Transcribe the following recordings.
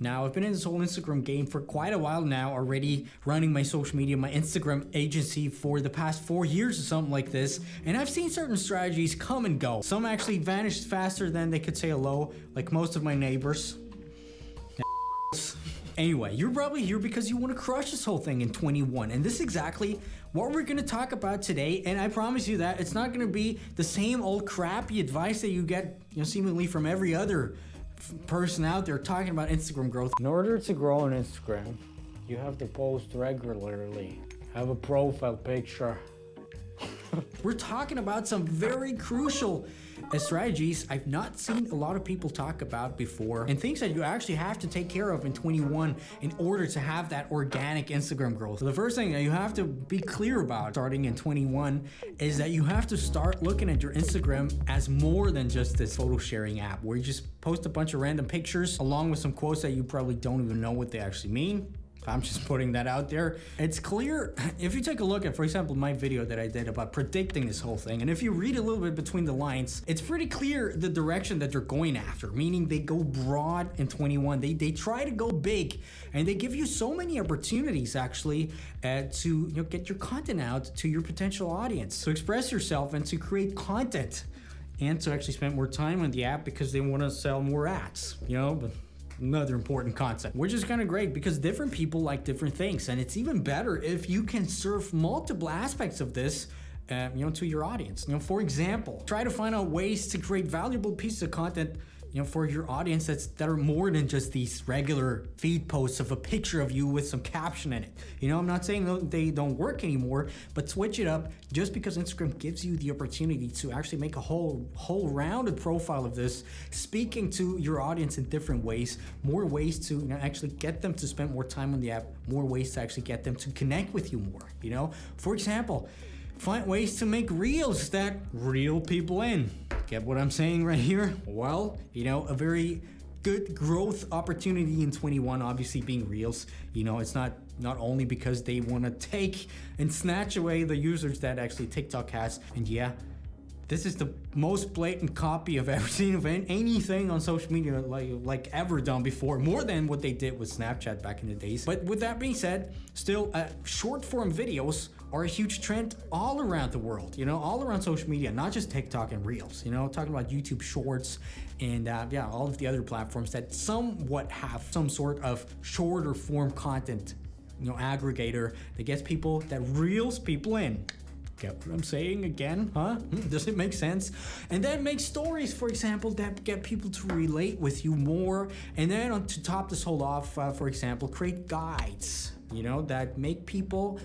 Now, I've been in this whole Instagram game for quite a while now, already running my social media, my Instagram agency for the past 4 years or something like this. And I've seen certain strategies come and go. Some actually vanished faster than they could say hello, like most of my neighbors. Anyway, you're probably here because you want to crush this whole thing in 21, and this is exactly what we're going to talk about today. And I promise you that it's not going to be the same old crappy advice that you get, seemingly from every other person out there talking about Instagram growth. In order to grow on Instagram, you have to post regularly, have a profile picture. We're talking about some very crucial strategies I've not seen a lot of people talk about before, and things that you actually have to take care of in 21 in order to have that organic Instagram growth. So the first thing that you have to be clear about starting in 21 is that you have to start looking at your Instagram as more than just this photo sharing app where you just post a bunch of random pictures along with some quotes that you probably don't even know what they actually mean. I'm just putting that out there. It's clear, if you take a look at, for example, my video that I did about predicting this whole thing, and if you read a little bit between the lines, it's pretty clear the direction that they're going after, meaning they go broad in 21. They try to go big, and they give you so many opportunities actually to get your content out to your potential audience, to express yourself and to create content, and to actually spend more time on the app because they want to sell more ads, but another important concept, which is kind of great because different people like different things, and it's even better if you can serve multiple aspects of this to your audience. For example, try to find out ways to create valuable pieces of content for your audience that are more than just these regular feed posts of a picture of you with some caption in it. I'm not saying they don't work anymore, but switch it up just because Instagram gives you the opportunity to actually make a whole rounded profile of this, speaking to your audience in different ways, more ways to actually get them to spend more time on the app, more ways to actually get them to connect with you more. For example, find ways to make reels that reel people in. Get what I'm saying right here? Well, a very good growth opportunity in 21, obviously being reels. It's not only because they want to take and snatch away the users that actually TikTok has. And yeah, this is the most blatant copy I've ever seen of anything on social media like ever done before, more than what they did with Snapchat back in the days. But with that being said, still short form videos are a huge trend all around the world, all around social media, not just TikTok and Reels, talking about YouTube Shorts and all of the other platforms that somewhat have some sort of shorter form content, aggregator that gets people, that reels people in. Get what I'm saying again, huh? Does it make sense? And then make stories, for example, that get people to relate with you more. And then to top this whole off, for example, create guides, that make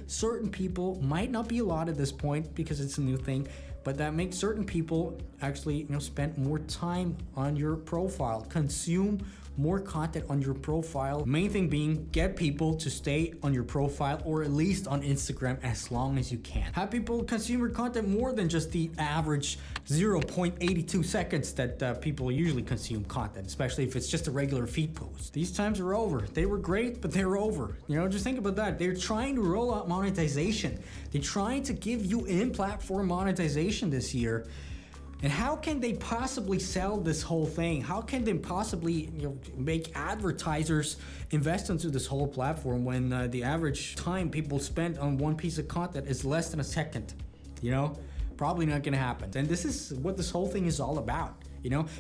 certain people, might not be a lot at this point because it's a new thing, but that make certain people actually, spend more time on your profile, consume more content on your profile. Main thing being, get people to stay on your profile or at least on Instagram as long as you can. Have people consume your content more than just the average 0.82 seconds that people usually consume content, especially if it's just a regular feed post. These times are over. They were great, but they're over. Just think about that. They're trying to roll out monetization. They're trying to give you in-platform monetization this year. And how can they possibly sell this whole thing? How can they possibly make advertisers invest into this whole platform when the average time people spend on one piece of content is less than a second? Probably not gonna happen. And this is what this whole thing is all about.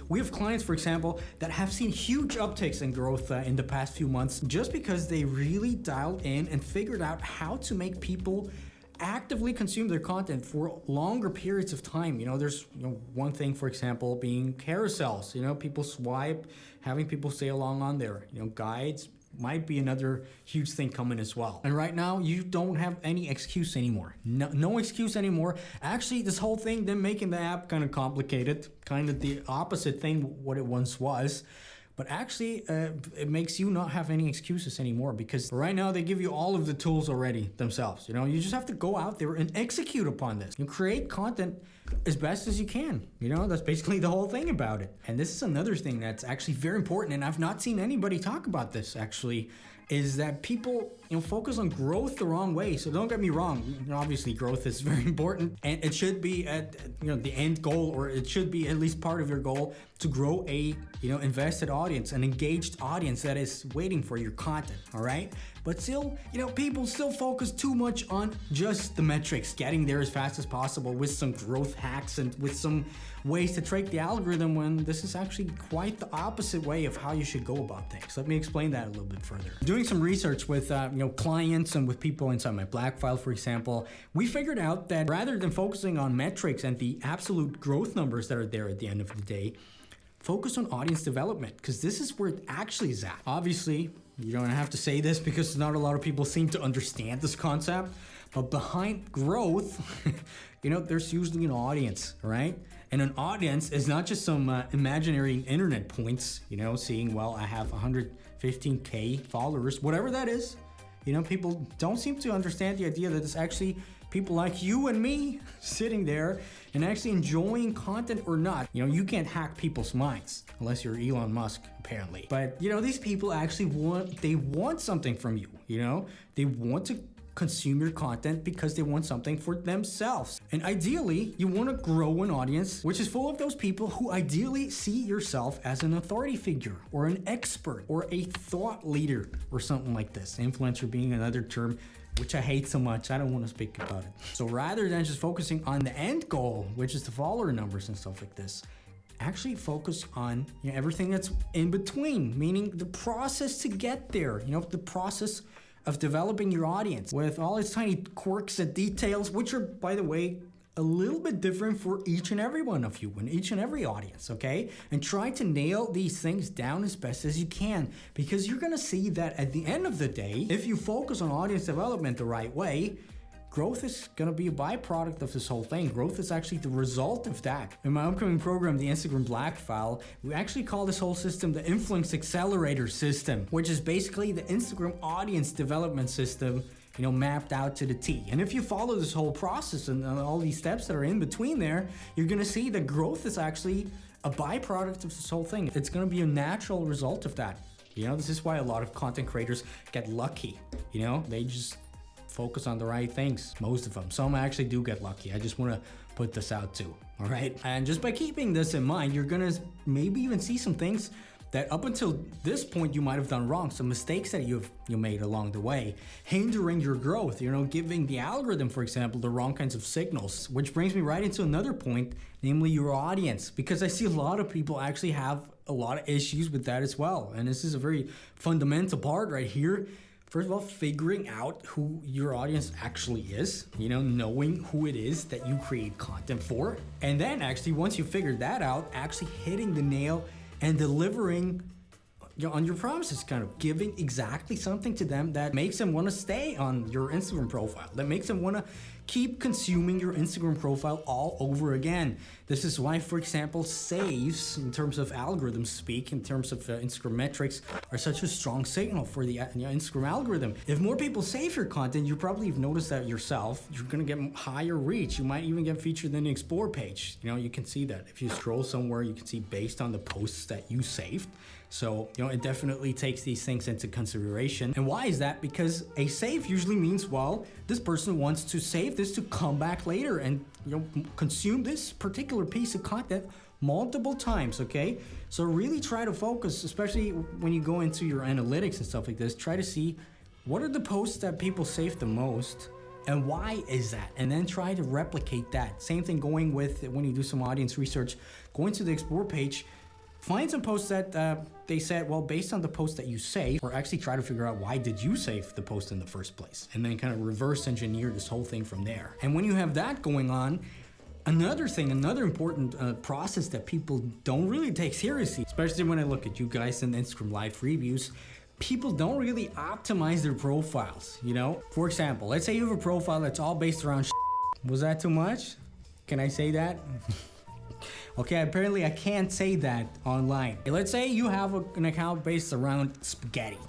We have clients, for example, that have seen huge upticks in growth in the past few months just because they really dialed in and figured out how to make people actively consume their content for longer periods of time. There's one thing, for example, being carousels. People swipe, having people stay along on there. Guides might be another huge thing coming as well. And right now, you don't have any excuse anymore. No excuse anymore. Actually, this whole thing, them making the app kind of complicated, kind of the opposite thing what it once was. But actually, it makes you not have any excuses anymore because right now they give you all of the tools already themselves. You just have to go out there and execute upon this. Create content as best as you can. You know, that's basically the whole thing about it. And this is another thing that's actually very important, and I've not seen anybody talk about this actually, is that people, focus on growth the wrong way. So don't get me wrong, obviously growth is very important, and it should be at, the end goal, or it should be at least part of your goal to grow a, invested audience, an engaged audience that is waiting for your content, all right? But still, people still focus too much on just the metrics, getting there as fast as possible with some growth hacks and with some ways to trick the algorithm, when this is actually quite the opposite way of how you should go about things. Let me explain that a little bit further. Doing some research with clients and with people inside my black file, for example, we figured out that rather than focusing on metrics and the absolute growth numbers that are there at the end of the day, focus on audience development, because this is where it actually is at. Obviously, you don't have to say this because not a lot of people seem to understand this concept, but behind growth, there's usually an audience, right? And an audience is not just some imaginary internet points, seeing, well, I have 115K followers, whatever that is. People don't seem to understand the idea that it's actually people like you and me sitting there and actually enjoying content or not. You can't hack people's minds unless you're Elon Musk, apparently. But, these people actually want something from you, They want to consume your content because they want something for themselves. And ideally, you want to grow an audience which is full of those people who ideally see yourself as an authority figure or an expert or a thought leader or something like this. Influencer being another term which I hate so much, I don't want to speak about it. So rather than just focusing on the end goal, which is the follower numbers and stuff like this, actually focus on everything that's in between, meaning the process to get there, the process of developing your audience with all its tiny quirks and details, which are, by the way, a little bit different for each and every one of you and each and every audience, okay? And try to nail these things down as best as you can, because you're gonna see that at the end of the day, if you focus on audience development the right way, growth is gonna be a byproduct of this whole thing. Growth is actually the result of that. In my upcoming program, the Instagram Black File, we actually call this whole system the Influence Accelerator System, which is basically the Instagram audience development system, mapped out to the T. And if you follow this whole process and all these steps that are in between there, you're gonna see that growth is actually a byproduct of this whole thing. It's gonna be a natural result of that. This is why a lot of content creators get lucky. They just focus on the right things, most of them. Some actually do get lucky. I just want to put this out too, all right? And just by keeping this in mind, you're gonna maybe even see some things that up until this point you might have done wrong, some mistakes that you made along the way, hindering your growth, giving the algorithm, for example, the wrong kinds of signals, which brings me right into another point, namely your audience, because I see a lot of people actually have a lot of issues with that as well. And this is a very fundamental part right here. First of all, figuring out who your audience actually is, knowing who it is that you create content for. And then actually, once you figure that out, actually hitting the nail and delivering on your promises, kind of giving exactly something to them that makes them want to stay on your Instagram profile, that makes them want to keep consuming your Instagram profile all over again. This is why, for example, saves, in terms of algorithms speak, in terms of Instagram metrics, are such a strong signal for the Instagram algorithm. If more people save your content, you probably have noticed that yourself, you're gonna get higher reach. You might even get featured in the Explore page. You can see that. If you scroll somewhere, you can see based on the posts that you saved. So, it definitely takes these things into consideration. And why is that? Because a save usually means, well, this person wants to save this to come back later and, consume this particular piece of content multiple times, okay? So really try to focus, especially when you go into your analytics and stuff like this, try to see what are the posts that people save the most and why is that? And then try to replicate that. Same thing going with when you do some audience research, going to the Explore page, find some posts that they said, well, based on the post that you saved, or actually try to figure out why did you save the post in the first place, and then kind of reverse engineer this whole thing from there. And when you have that going on, another important process that people don't really take seriously, especially when I look at you guys in Instagram live reviews, people don't really optimize their profiles, For example, let's say you have a profile that's all based around Was that too much? Can I say that? Okay, apparently I can't say that online. Let's say you have an account based around spaghetti.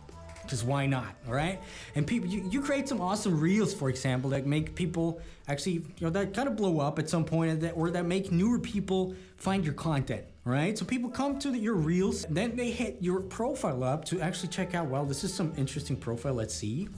Because why not, all right? And people, you create some awesome reels, for example, that make people actually, that kind of blow up at some point, or that make newer people find your content, all right? So people come to your reels, then they hit your profile up to actually check out, well, this is some interesting profile, let's see,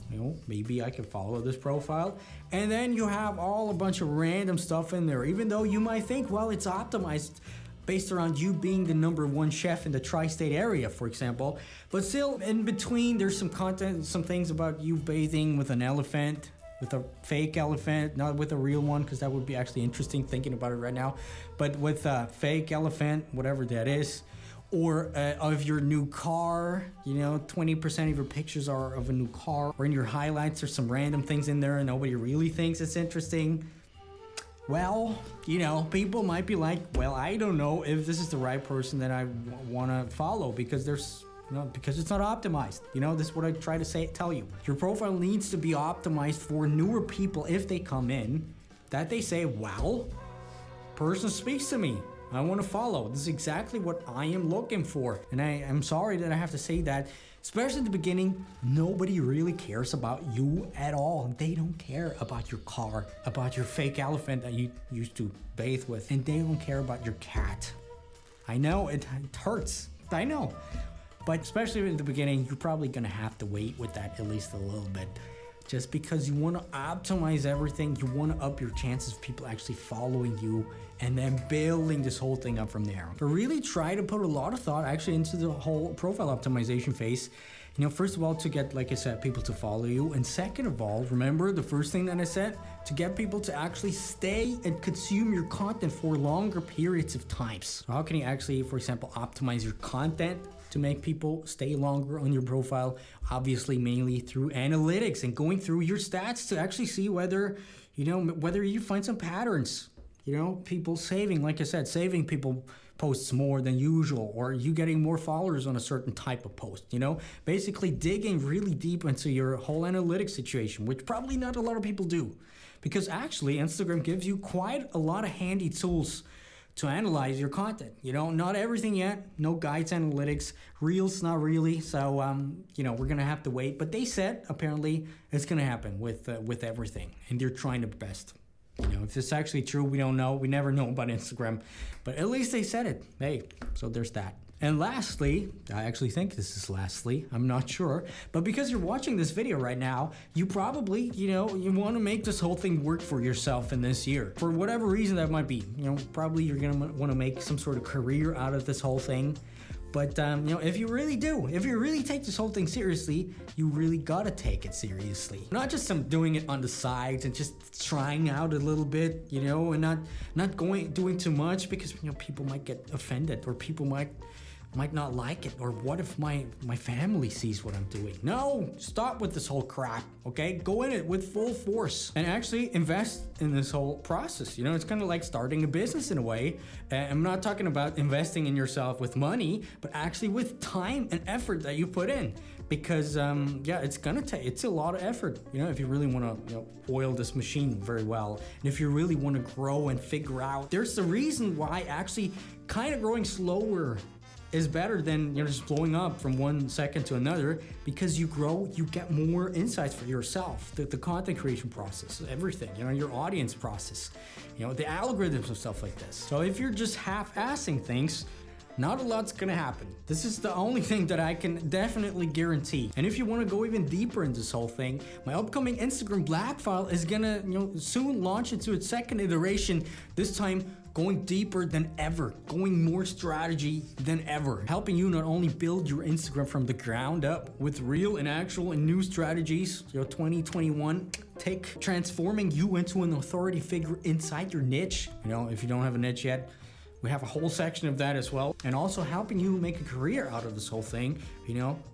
maybe I can follow this profile. And then you have a bunch of random stuff in there, even though you might think, well, it's optimized based around you being the #1 chef in the tri-state area, for example. But still, in between, there's some content, some things about you bathing with an elephant, with a fake elephant, not with a real one, because that would be actually interesting thinking about it right now. But with a fake elephant, whatever that is, or of your new car, 20% of your pictures are of a new car, or in your highlights, there's some random things in there and nobody really thinks it's interesting. Well, people might be like, well, I don't know if this is the right person that I want to follow because because it's not optimized. This is what I try to tell you. Your profile needs to be optimized for newer people if they come in, that they say, wow, person speaks to me. I want to follow. This is exactly what I am looking for. And I am sorry that I have to say that, especially at the beginning, nobody really cares about you at all. They don't care about your car, about your fake elephant that you used to bathe with, and they don't care about your cat. I know it hurts. I know. But especially in the beginning, you're probably going to have to wait with that at least a little bit. Just because you want to optimize everything, you want to up your chances of people actually following you and then building this whole thing up from there. But really try to put a lot of thought actually into the whole profile optimization phase. First of all, to get, like I said, people to follow you. And second of all, remember the first thing that I said, to get people to actually stay and consume your content for longer periods of times. So how can you actually, for example, optimize your content to make people stay longer on your profile? Obviously, mainly through analytics and going through your stats to actually see whether you find some patterns. People saving, like I said, saving people posts more than usual, or you getting more followers on a certain type of post, basically digging really deep into your whole analytics situation, which probably not a lot of people do, because actually Instagram gives you quite a lot of handy tools to analyze your content. Not everything yet, no guides, analytics, reels, not really. So, we're gonna have to wait. But they said apparently it's gonna happen with everything, and they're trying their best. If it's actually true, we don't know. We never know about Instagram, but at least they said it. Hey, so there's that. And lastly, I actually think this is lastly, I'm not sure, but because you're watching this video right now, you probably, you want to make this whole thing work for yourself in this year. For whatever reason that might be, probably you're going to want to make some sort of career out of this whole thing. But, if you really do, if you really take this whole thing seriously, you really gotta take it seriously. Not just some doing it on the side and just trying out a little bit, and not doing too much because, people might get offended, or people might not like it, or what if my family sees what I'm doing? No, stop with this whole crap, okay? Go in it with full force and actually invest in this whole process. It's kind of like starting a business in a way. I'm not talking about investing in yourself with money, but actually with time and effort that you put in. Because it's a lot of effort, if you really want to oil this machine very well, and if you really want to grow and figure out. There's the reason why actually kind of growing slower is better than just blowing up from 1 second to another, because you grow, you get more insights for yourself, the content creation process, everything, your audience process, the algorithms and stuff like this. So if you're just half-assing things, not a lot's gonna happen. This is the only thing that I can definitely guarantee. And if you want to go even deeper in this whole thing, my upcoming Instagram Black File is gonna soon launch into its second iteration, this time going deeper than ever, going more strategy than ever, helping you not only build your Instagram from the ground up with real and actual and new strategies, 2021, transforming you into an authority figure inside your niche. If you don't have a niche yet, we have a whole section of that as well. And also helping you make a career out of this whole thing,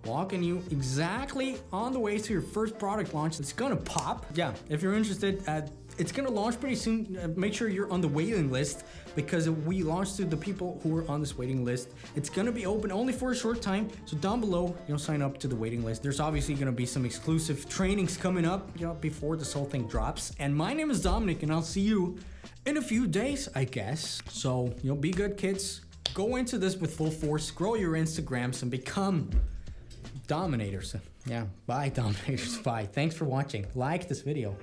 walking you exactly on the way to your first product launch. It's gonna pop. Yeah, if you're interested, it's gonna launch pretty soon. Make sure you're on the waiting list, because we launched to the people who are on this waiting list. It's gonna be open only for a short time. So down below, sign up to the waiting list. There's obviously gonna be some exclusive trainings coming up, before this whole thing drops. And my name is Dominik, and I'll see you in a few days, I guess. So, be good, kids. Go into this with full force, grow your Instagrams, and become dominators. Yeah, bye, Dominators. Bye. Thanks for watching. Like this video.